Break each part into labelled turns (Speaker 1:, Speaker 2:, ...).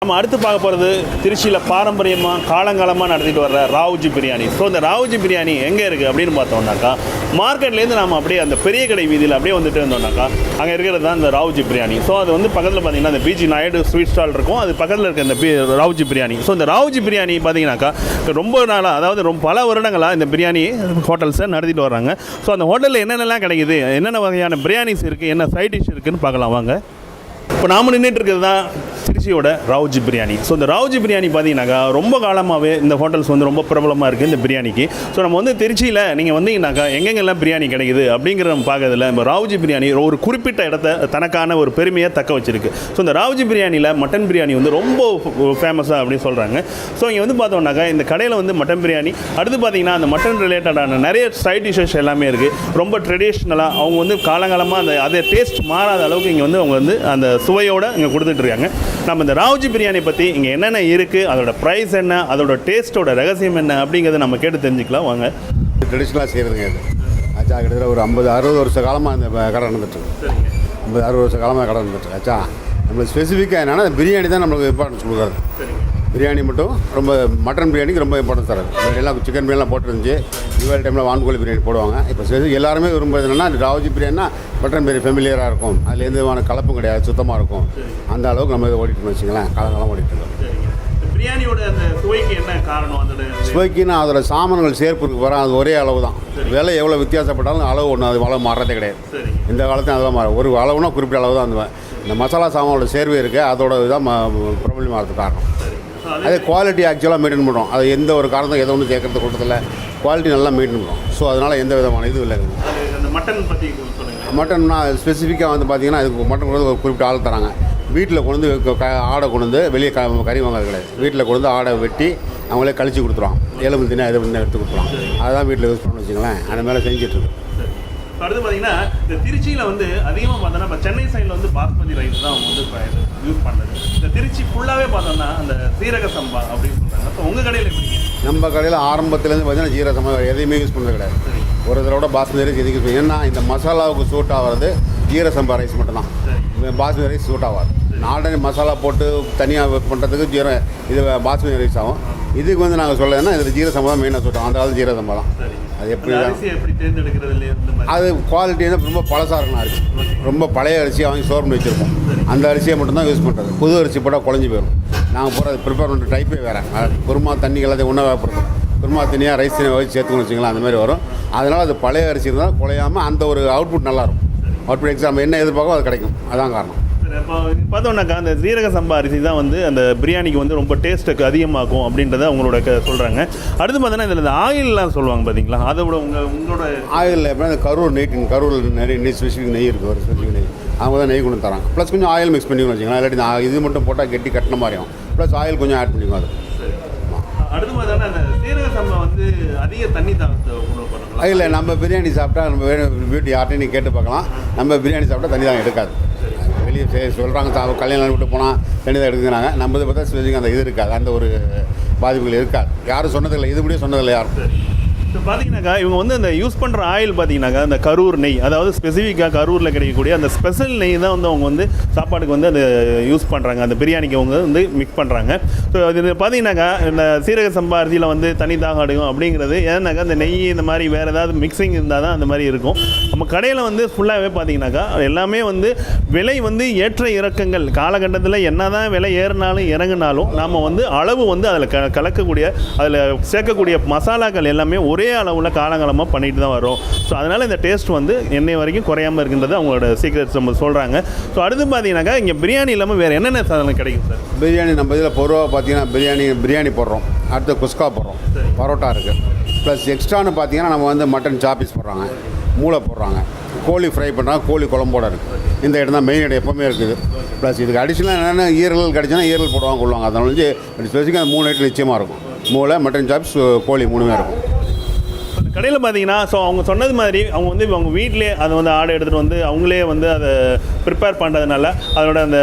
Speaker 1: நம்ம அடுத்து பார்க்க போகிறது திருச்சியில் பாரம்பரியமாக காலங்காலமாக நடத்திட்டு வர்ற ராவுஜி பிரியாணி. ஸோ இந்த ராவுஜி பிரியாணி எங்கே இருக்குது அப்படின்னு பார்த்தோம்னாக்கா, மார்க்கெட்லேருந்து நம்ம அப்படியே அந்த பெரிய கடை வீதியில் அப்படியே வந்துட்டு இருந்தோம்னாக்கா அங்கே இருக்கிறது தான் இந்த ராவுஜி பிரியாணி. ஸோ அது வந்து பக்கத்தில் பார்த்தீங்கன்னா அந்த பிஜி நாயுடு ஸ்வீட் ஸ்டால் இருக்கும், அது பக்கத்தில் இருக்க இந்த ராவுஜி பிரியாணி. ஸோ இந்த ராவுஜி பிரியாணி பார்த்தீங்கன்னாக்கா ரொம்ப நாளாக, அதாவது பல வருடங்களாக இந்த பிரியாணி ஹோட்டல்ஸை நடத்திட்டு வர்றாங்க. ஸோ அந்த ஹோட்டலில் என்னென்னலாம் கிடைக்குது, என்னென்ன வகையான பிரியாணிஸ் இருக்குது, என்ன சைட் டிஷ் இருக்குதுன்னு பார்க்கலாம் வாங்க. இப்போ நாம் நின்றுட்டு இருக்கிறது தான் திருச்சியோட ராவுஜி பிரியாணி. ஸோ இந்த ராவுஜி பிரியாணி பார்த்தீங்கன்னாக்கா ரொம்ப காலமாகவே இந்த ஹோட்டல்ஸ் வந்து ரொம்ப பிரபலமாக இருக்குது இந்த பிரியாணிக்கு. ஸோ நம்ம வந்து திருச்சியில் நீங்கள் வந்தீங்கன்னாக்கா எங்கெங்கெல்லாம் பிரியாணி கிடைக்குது அப்படிங்கிற நம்ம பார்க்கறதுல இப்போ ராவுஜி பிரியாணி ஒரு குறிப்பிட்ட இடத்த தனக்கான ஒரு பெருமையை தக்க வச்சிருக்கு. ஸோ இந்த ராவுஜி பிரியாணியில் மட்டன் பிரியாணி வந்து ரொம்ப ஃபேமஸாக அப்படின்னு சொல்கிறாங்க. ஸோ இங்கே வந்து பார்த்தோம்னாக்கா இந்த கடையில் வந்து மட்டன் பிரியாணி, அடுத்து பார்த்தீங்கன்னா அந்த மட்டன் ரிலேட்டடான நிறைய சைட் டிஷ்ஷஸ் எல்லாமே இருக்குது. ரொம்ப ட்ரெடிஷ்னலாக அவங்க வந்து காலங்காலமாக அதே டேஸ்ட் மாறாத அளவுக்கு இங்கே வந்து அவங்க வந்து அந்த சுவையோடு இங்கே கொடுத்துட்ருக்காங்க. நம்ம இந்த ராவுஜி பிரியாணி பற்றி இங்கே என்னென்ன இருக்குது, அதோட ப்ரைஸ் என்ன, அதோட டேஸ்ட்டோட ரகசியம் என்ன அப்படிங்கிறத நம்ம கேட்டு தெரிஞ்சுக்கலாம் வாங்க.
Speaker 2: ட்ரெடிஷ்னலாக செய்கிறதுங்க இது ஆச்சா. கிட்டத்தட்ட ஒரு 50-60 வருஷ காலமாக இந்த கடை நடந்துட்டுருக்கு. 50-60 வருஷ காலமாக கடை நடந்துட்டுருக்கு ஆச்சா. நம்மளுக்கு ஸ்பெசிஃபிக்காக என்னென்னா பிரியாணி தான் நம்மளுக்கு இம்பார்ட்டன்ஸ் கொடுக்குறது. பிரியாணி மட்டும் ரொம்ப மட்டன் பிரியாணிக்கு ரொம்ப இம்பார்ட்டன்ஸ் தராது. எல்லாம் சிக்கன் பிரியாணிலாம் போட்டுருந்துச்சு. தீபாவளி டைமில் வான்கோழி பிரியாணி போடுவாங்க. இப்போ எல்லாருமே விரும்புறது என்னென்னா ராவுஜி பிரியாணினா மட்டன் பிரியாணி ஃபெமிலியராக இருக்கும், அதில் எந்த விதமான கலப்பும் கிடையாது, சுத்தமாக இருக்கும். அந்த அளவுக்கு நம்ம இதை ஓடிட்டுன்னு வச்சுங்களேன், காலங்காலம் ஓடிட்டுருக்கோம்.
Speaker 1: பிரியாணியோட அந்த சுவைக்கு என்ன காரணம்? அதோட
Speaker 2: சுவைக்குன்னா அதோட சாமான்கள் சேர்ப்புக்கு வர அது ஒரே அளவு தான். விலை எவ்வளோ வித்தியாசப்பட்டாலும் அளவு ஒன்று, அது அளவு மாறதே கிடையாது. இந்த காலத்தையும் அதெல்லாம் மாறும். ஒரு அளவுனா குறிப்பிட்ட அளவு தான். இந்த மசாலா சாமானோட சேர்வு இருக்குது, அதோட இதுதான் ப்ராப்ளம் ஆகிறதுக்கு காரணம். அதே குவாலிட்டி ஆக்சுவலாக மெயின்டைன் பண்ணுறோம். அது எந்த ஒரு காரணத்தும் எதை ஒன்று சேர்க்கறது கொடுத்ததில்ல, குவாலிட்டி நல்லா மெயின்டைன் பண்ணுறோம். ஸோ அதனால் எந்த விதமான இது இல்லை.
Speaker 1: மட்டன் பற்றி
Speaker 2: மட்டன்னா ஸ்பெசிஃபிக்காக வந்து பார்த்தீங்கன்னா இதுக்கு மட்டன் கொண்டு ஒரு குறிப்பிட்ட ஆள் தராங்க. வீட்டில் கொண்டு வந்து ஆடை கொண்டு வந்து வெளியே கறி வாங்கிறது கிடையாது. வீட்டில் கொண்டு வந்து ஆடை வெட்டி அவங்களே கழிச்சு கொடுத்துருவாங்க. எலும்பு தினம் எது பண்ணி எடுத்து கொடுத்துருவாங்க. அதுதான் வீட்டில் யூஸ் பண்ணணும்னு வச்சுங்களேன். அந்த மேலே செஞ்சிட்ருக்கு.
Speaker 1: அடுத்து பார்த்தீங்கன்னா இந்த திருச்சியில் வந்து அதிகமாக பார்த்தோன்னா இப்போ சென்னை சைடில் வந்து பாஸ்மதி ரைஸ் தான் அவங்க வந்து யூஸ் பண்ணுறது. இந்த திருச்சி ஃபுல்லாகவே பார்த்தோம்னா அந்த சீரக சம்பா அப்படின்னு சொல்கிறாங்க. ஸோ உங்கள் கடையில் எப்படிங்க?
Speaker 2: நம்ம கடையில் ஆரம்பத்துலேருந்து பார்த்தீங்கன்னா ஜீரக சம்பா எதையுமே யூஸ் பண்ணுறது கிடையாது. ஒரு தடவை பாஸ்மதி ரைஸ் எதுக்கு, ஏன்னா இந்த மசாலாவுக்கு சூட் ஆகிறது ஜீரக சம்பா ரைஸ் மட்டும்தான். பாஸ்மதி ரைஸ் சூட் ஆகாது. நாடனி மசாலா போட்டு தனியாக பண்ணுறதுக்கு இது பாஸ்மதி ரைஸ் ஆகும். இதுக்கு வந்து நாங்கள் சொல்லலைன்னா இது ஜீரக சம்பா தான் மெயினாக சூட் ஆகும். அந்த ஜீரக சம்பா தான். அது எப்படி அது குவாலிட்டி வந்து ரொம்ப பழசாக இருக்கணும். அரிசி ரொம்ப பழைய அரிசியை வாங்கி ஸ்டோர் பண்ணி வச்சுருக்கோம். அந்த அரிசியை மட்டும்தான் யூஸ் பண்ணுறது. புது அரிசி போட்டால் குழஞ்சி போயிடும். நாங்கள் போகிற ப்ரிப்பேர் பண்ணுற டைப்பே வேறு. குருமா தண்ணி எல்லாத்தையும் ஒன்றா வேப்படுறோம். குருமா தண்ணியாக ரைஸ் தண்ணியாக வச்சு சேர்த்துக்கணும் வச்சுக்கலாம். அந்த மாதிரி வரும். அதனால் அது பழைய அரிசி இருந்தால் குழையாமல் அந்த ஒரு அவுட்புட் நல்லாயிருக்கும். அவுட்புட் எக்ஸாம் என்ன எதிர்பார்க்கோ அது கிடைக்கும். அதான் காரணம்.
Speaker 1: இப்போ பார்த்தோம்னாக்கா அந்த சீரக சம்பா அரிசி தான் வந்து அந்த பிரியாணிக்கு வந்து ரொம்ப டேஸ்ட்டுக்கு அதிகமாகும் அப்படின்றத அவங்களோட சொல்கிறாங்க. அடுத்து பார்த்தோன்னா இதில் இந்த ஆயிலெலாம் சொல்லுவாங்க பார்த்தீங்களா, அதை விட உங்களோட ஆயில்
Speaker 2: எப்படின்னா கரூர் கரூரில் நிறைய நெய் ஸ்பெசிஃபிக் நெய் இருக்குது. ஒரு ஸ்பெசிஃபிக் நெய் அவங்க தான் நெய் கொண்டு தராங்க. ப்ளஸ் கொஞ்சம் ஆயில் மிக்ஸ் பண்ணிக்கணும் வச்சுக்கலாம். இல்லாட்டி இது மட்டும் போட்டால் கெட்டி கட்டின மாதிரியும். ப்ளஸ் ஆயில் கொஞ்சம் ஆட் பண்ணிக்கணும். அது
Speaker 1: அடுத்து பார்த்தோன்னா அந்த சீரக சம்பா வந்து அதிக தண்ணி தான் உணவு பண்ணுறாங்க.
Speaker 2: இல்லை, நம்ம பிரியாணி சாப்பிட்டா நம்ம வீட்டு யார்ட்டையும் நீங்கள் கேட்டு பார்க்கலாம். நம்ம பிரியாணி சாப்பிட்டா தண்ணி தான் எடுக்காது. வெளியே சொல்கிறாங்க கல்யாணம் விட்டு போனால் தண்ணி தான் எடுக்குங்கிறாங்க. நம்ம இதை பார்த்தா ஸ்பெசிஃபிக் அந்த இது இருக்காது, அந்த ஒரு பாதிப்புகள் இருக்காது. யாரும் சொன்னதில்லை, இது முடியும் சொன்னதில்லை யாரும்.
Speaker 1: இப்போ பார்த்தீங்கன்னாக்கா இவங்க வந்து அந்த யூஸ் பண்ணுற ஆயில் பார்த்தீங்கன்னாக்கா அந்த கரூர் நெய், அதாவது ஸ்பெசிஃபிக்காக கரூரில் கிடைக்கக்கூடிய அந்த ஸ்பெஷல் நெய் தான் வந்து அவங்க வந்து சாப்பாட்டுக்கு வந்து அந்த யூஸ் பண்ணுறாங்க. அந்த பிரியாணிக்கு அவங்க வந்து மிக்ஸ் பண்ணுறாங்க. ஸோ இது பார்த்தீங்கன்னாக்கா இந்த சீரக சம்பா அரிசியில் வந்து தனி தாகம் அடையும் அப்படிங்கிறது ஏன்னாக்கா அந்த நெய் இந்த மாதிரி வேறு ஏதாவது மிக்சிங் இருந்தால் தான் அந்த மாதிரி இருக்கும். நம்ம கடையில் வந்து ஃபுல்லாகவே பார்த்தீங்கன்னாக்கா எல்லாமே வந்து விலை வந்து ஏற்ற இறக்கங்கள் காலகட்டத்தில் என்ன தான் விலை ஏறினாலும் இறங்கினாலும் நாம் வந்து அளவு வந்து அதில் கலக்கக்கூடிய அதில் சேர்க்கக்கூடிய மசாலாக்கள் எல்லாமே ஒரே அளவில் காலங்காலமாக பண்ணிட்டு தான் வரும். ஸோ அதனால் இந்த டேஸ்ட் வந்து என்னை வரைக்கும் குறையாமல் இருக்கின்றது அவங்களோட சீக்ரெட்ஸ் நம்ம சொல்கிறாங்க. ஸோ அடுத்து பார்த்தீங்கன்னாக்கா இங்கே பிரியாணி இல்லாமல் வேறு என்னென்ன சாதனம் கிடைக்கும் சார்?
Speaker 2: பிரியாணி நம்ம இதில் பொதுவாக பார்த்தீங்கன்னா பிரியாணி போடுறோம். அடுத்து குஸ்கா போடுறோம், பரோட்டா இருக்குது. ப்ளஸ் எக்ஸ்ட்ரான்னு பார்த்தீங்கன்னா நம்ம வந்து மட்டன் சாப்பீஸ் போடுறாங்க, மூளை போடுறாங்க, கோழி ஃப்ரை பண்ணுறாங்க, கோழி குழம்போட இருக்குது. இந்த இடம் தான் மெயின் இடம் எப்போவுமே இருக்குது. ப்ளஸ் இதுக்கு அடிஷ்னலாக என்னென்ன ஈரல் கிடச்சுன்னா ஈரல் போடுவாங்க கொள்வாங்க. அதனால வந்து ஸ்பெசிஃபிக்காக 3 ஐட்டம் நிச்சயமாக இருக்கும். மூளை, மட்டன் சாப்ஸ், கோழி 3மே இருக்கும்.
Speaker 1: கடையில் பார்த்தீங்கன்னா ஸோ அவங்க சொன்னது மாதிரி அவங்க வந்து அவங்க வீட்டிலே அதை வந்து ஆடை எடுத்துகிட்டு வந்து அவங்களே வந்து அதை ப்ரிப்பேர் பண்ணுறதுனால அதோட அந்த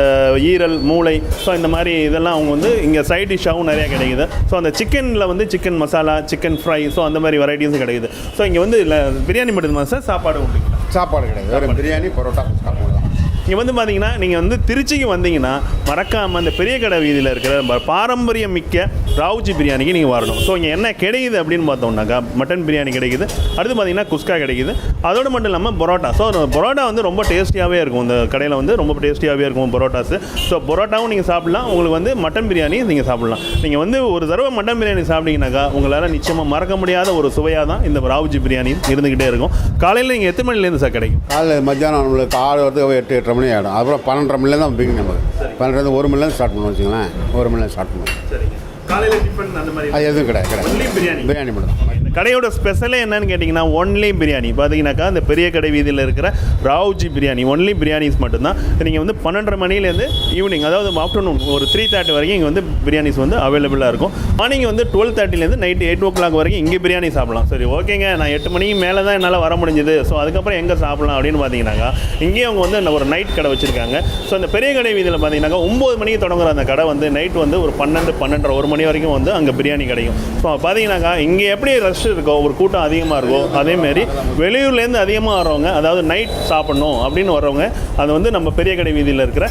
Speaker 1: ஈரல், மூளை, ஸோ இந்த மாதிரி இதெல்லாம் அவங்க வந்து இங்கே சைட் டிஷ்ஷாகவும் நிறையா கிடைக்குது. ஸோ அந்த சிக்கனில் வந்து chicken masala, chicken fry, so அந்த மாதிரி வெரைட்டிஸும் கிடைக்குது. ஸோ இங்கே வந்து இல்லை பிரியாணி மட்டும்தான் சார், சாப்பாடு உண்டுங்களா?
Speaker 2: சாப்பாடு கிடையாது, வெறும் பிரியாணி பரோட்டா குஸ்கா தான்.
Speaker 1: இங்கே வந்து பார்த்தீங்கன்னா நீங்கள் வந்து திருச்சிக்கு வந்தீங்கன்னா மறக்காமல் அந்த பெரிய கடை வீதியில் இருக்கிற பாரம்பரியம் மிக்க ராவுஜி பிரியாணிக்கு நீங்கள் வரணும். ஸோ இங்கே என்ன கிடைக்குது அப்படின்னு பார்த்தோம்னாக்கா மட்டன் பிரியாணி கிடைக்குது, அடுத்து பார்த்தீங்கன்னா குஸ்கா கிடைக்குது, அதோடு மட்டும் இல்லாமல் பரோட்டா. ஸோ பரோட்டா வந்து ரொம்ப டேஸ்டியாகவே இருக்கும், இந்த கடையில் வந்து ரொம்ப டேஸ்டியாகவே இருக்கும் பரோட்டாஸு. ஸோ பரோட்டாவும் நீங்கள் சாப்பிட்லாம், உங்களுக்கு வந்து மட்டன் பிரியாணி நீங்கள் சாப்பிட்லாம். நீங்கள் வந்து ஒரு தடவை மட்டன் பிரியாணி சாப்பிட்டீங்கன்னாக்கா உங்களால் நிச்சயமாக மறக்க முடியாத ஒரு சுவையாக தான் இந்த ராவுஜி பிரியாணி இருந்துக்கிட்டே இருக்கும். காலையில் நீங்கள் எத்தனை மணிலேருந்து சார் கிடைக்கும்?
Speaker 2: காலையில் மத்தியானம் நம்மளுக்கு 6 வரதுக்கு 8-8:30 மணி ஆகிடும். அப்புறம் 12:30 மணிலேருந்து தான் பிகிங் நமக்கு. 12 1 மணிலேருந்து ஸ்டார்ட் பண்ணுவோம் வச்சுங்களேன். 1 மணிலேருந்து ஸ்டார்ட் பண்ணுவோம்.
Speaker 1: சரிங்க. காலையில் டிஃபன் அந்த மாதிரி
Speaker 2: அது எதுவும் கிடையாது.
Speaker 1: ஒன்லி பிரியாணி.
Speaker 2: பிரியாணி மட்டும் தான்.
Speaker 1: இந்த கடையோட ஸ்பெஷலே என்னன்னு கேட்டிங்கன்னா ஒன்லி பிரியாணி. பார்த்தீங்கன்னாக்கா இந்த பெரிய கடை வீதியில் இருக்கிற ராவுஜி பிரியாணி ஒன்லி பிரியாணிஸ் மட்டும்தான். நீங்கள் வந்து 12:30 மணிலேருந்து ஈவினிங், அதாவது ஆஃப்டர்நூன் ஒரு 3:30 வரைக்கும் இங்கே வந்து பிரியாணிஸ் வந்து அவைலபிளாக இருக்கும். மார்னிங் வந்து 12:30லேருந்து நைட்டு 8 o'clock வரைக்கும் இங்கே பிரியாணி சாப்பிடலாம். சரி, ஓகேங்க, நான் 8 மணிக்கு மேலே தான் என்னால் வர முடிஞ்சுது, ஸோ அதுக்கப்புறம் எங்கே சாப்பிடலாம் அப்படின்னு பார்த்தீங்கன்னாக்கா இங்கேயே அவங்க வந்து ஒரு நைட் கடை வச்சுருக்காங்க. ஸோ அந்த பெரிய கடை வீதியில் பார்த்தீங்கன்னாக்கா 9 மணிக்கு தொடங்குற அந்த கடை வந்து நைட் வந்து ஒரு 12, 12:30, 1 மணி வரைக்கும் வந்து அங்கே பிரியாணி கிடைக்கும். ஸோ பார்த்தீங்கன்னாக்கா இங்கே எப்படி ரஷ் இருக்கோ, ஒரு கூட்டம் அதிகமாக இருக்கும், அதேமாரி வெளியூர்லேருந்து அதிகமாக வரவங்க, அதாவது நைட் சாப்பிட்ணும் அப்படின்னு வரவங்க, அது வந்து நம்ம பெரிய கடை வீதியில் இருக்கிற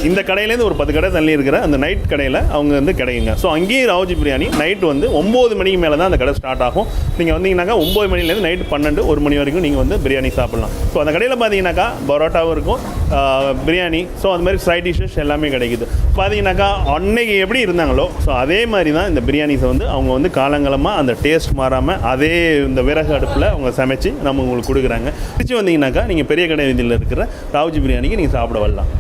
Speaker 1: இந்த கடையிலேருந்து ஒரு 10 கடை தள்ளி இருக்கிற அந்த நைட் கடையில் அவங்க வந்து கிடைக்குங்க. ஸோ அங்கேயும் ராவுஜி பிரியாணி நைட்டு வந்து 9 மணிக்கு மேலே தான் அந்த கடை ஸ்டார்ட் ஆகும். நீங்கள் வந்தீங்கன்னாக்கா 9 மணிலேருந்து நைட்டு 12, 1 மணி வரைக்கும் நீங்கள் வந்து பிரியாணி சாப்பிட்லாம். ஸோ அந்த கடையில் பார்த்தீங்கன்னாக்கா பரோட்டாவும் இருக்கும், பிரியாணி, ஸோ அது மாதிரி ஃப்ரைட் டிஷ்ஷஸ் எல்லாமே கிடைக்குது. பார்த்தீங்கன்னாக்கா அன்னைக்கு எப்படி இருந்தாங்களோ ஸோ அதே மாதிரி தான் இந்த பிரியாணிஸை வந்து அவங்க வந்து காலங்காலமாக அந்த டேஸ்ட் மாறாமல் அதே இந்த விறகு அடுப்பில் அவங்க சமைச்சு நம்ம உங்களுக்கு கொடுக்குறாங்க. திருச்சி வந்தீங்கன்னாக்கா நீங்கள் பெரிய கடை வீதியில் இருக்கிற ராவுஜி பிரியாணிக்கு நீங்கள் சாப்பிட வரலாம்.